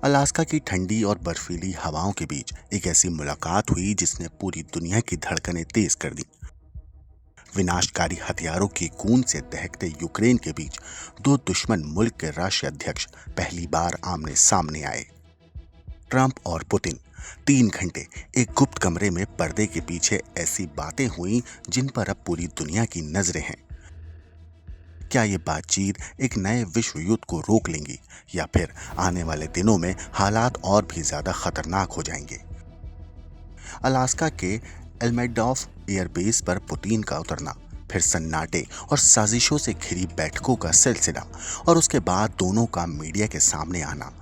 Alaska की ठंडी और बर्फीली हवाओं के बीच एक ऐसी मुलाकात हुई जिसने पूरी दुनिया की धड़कनें तेज कर दी। विनाशकारी हथियारों की गूंज से दहकते यूक्रेन के बीच दो दुश्मन मुल्क के राष्ट्रीय अध्यक्ष पहली बार आमने सामने आए। ट्रंप और पुतिन 3 घंटे एक गुप्त कमरे में पर्दे के पीछे ऐसी बातें हुई जिन पर अब पूरी दुनिया की नजरें हैं। क्या ये बातचीत एक नए विश्व युद्ध को रोक लेंगी या फिर आने वाले दिनों में हालात और भी ज्यादा खतरनाक हो जाएंगे? अलास्का के एल्मेडॉफ एयरबेस पर पुतिन का उतरना, फिर सन्नाटे और साजिशों से घिरी बैठकों का सिलसिला और उसके बाद दोनों का मीडिया के सामने आना।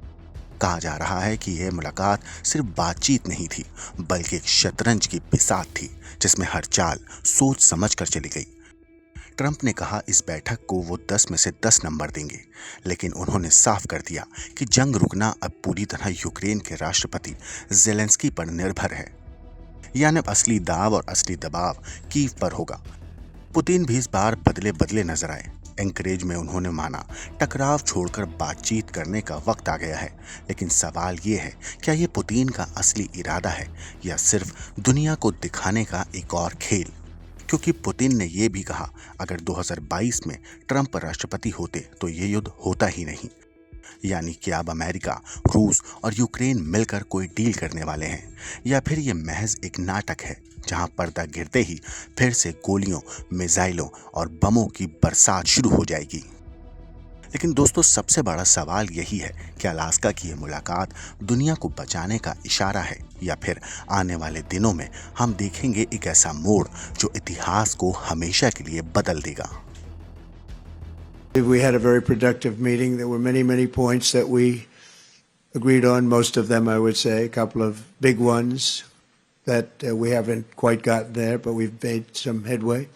कहा जा रहा है कि यह मुलाकात सिर्फ बातचीत नहीं थी बल्कि एक शतरंज की बिसात थी जिसमें हर चाल सोच समझ कर चली गई। ट्रंप ने कहा इस बैठक को वो 10 में से 10 नंबर देंगे, लेकिन उन्होंने साफ कर दिया कि जंग रुकना अब पूरी तरह यूक्रेन के राष्ट्रपति जेलेंस्की पर निर्भर है। यानी असली दाव और असली दबाव कीव पर होगा। पुतिन भी इस बार बदले बदले नजर आए। एंकरेज में उन्होंने माना टकराव छोड़कर बातचीत करने का वक्त आ गया है, लेकिन सवाल ये है क्या ये पुतिन का असली इरादा है या सिर्फ दुनिया को दिखाने का एक और खेल? क्योंकि पुतिन ने यह भी कहा अगर 2022 में ट्रंप राष्ट्रपति होते तो ये युद्ध होता ही नहीं। यानी कि अब अमेरिका, रूस और यूक्रेन मिलकर कोई डील करने वाले हैं या फिर ये महज एक नाटक है जहां पर्दा गिरते ही फिर से गोलियों, मिसाइलों और बमों की बरसात शुरू हो जाएगी। लेकिन दोस्तों, सबसे बड़ा सवाल यही है कि अलास्का की ये मुलाकात दुनिया को बचाने का इशारा है या फिर आने वाले दिनों में हम देखेंगे एक ऐसा मोड़ जो इतिहास को हमेशा के लिए बदल देगा। We had a very productive meeting. There were many points that we agreed on. Most of them, I would say, a couple of big ones that we haven't quite gotten there, but we've made some headway.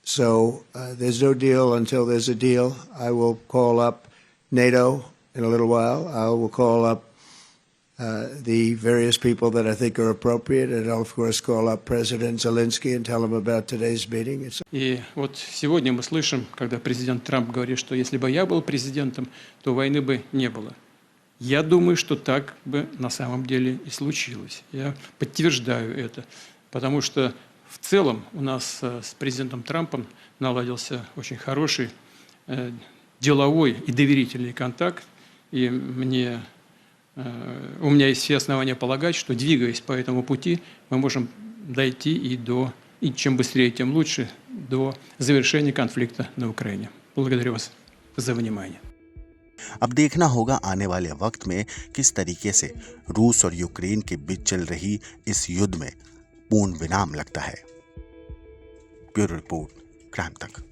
So there's no deal until there's a deal. I will call up NATO in a little while. I will call up the various people that I think are appropriate, and I'll of course call up President Zelensky and tell him about today's meeting. И вот сегодня мы слышим, когда президент Трамп говорит, что если бы я был президентом, то войны бы не было. Я думаю, что так бы на самом деле и случилось. Я подтверждаю это, потому что в целом у нас с президентом Трампом наладился очень хороший деловой и доверительный контакт, и у меня есть все основания полагать, что, двигаясь по этому пути, мы можем дойти и чем быстрее, тем лучше, до завершения конфликта на Украине. Благодарю вас за внимание. अब देखना होगा आने वाले वक्त में किस तरीके से रूस और यूक्रेन के बीच चल रही इस युद्ध में पूर्ण विराम लगता है। ब्यूरो रिपोर्ट, क्राइम तक।